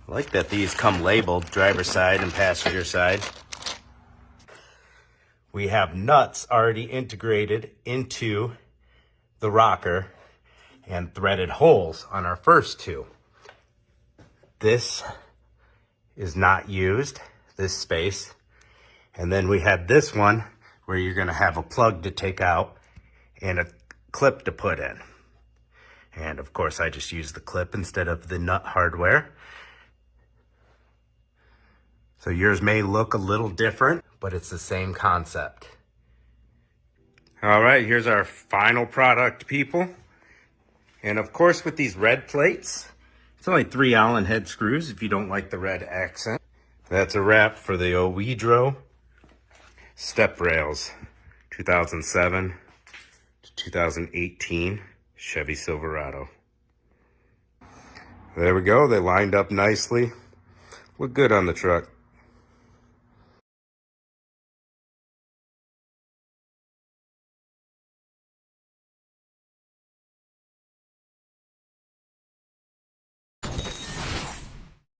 I like that these come labeled, driver's side and passenger side. We have nuts already integrated into the rocker and threaded holes on our first two. This is not used, this space. And then we had this one where you're gonna have a plug to take out and a clip to put in. And of course I just used the clip instead of the nut hardware. So yours may look a little different, but it's the same concept. All right, here's our final product, people. And of course with these red plates, it's only 3 Allen head screws if you don't like the red accent. That's a wrap for the OEDRO step rails, 2007 to 2018 Chevy Silverado. There we go, they lined up nicely. Look good on the truck.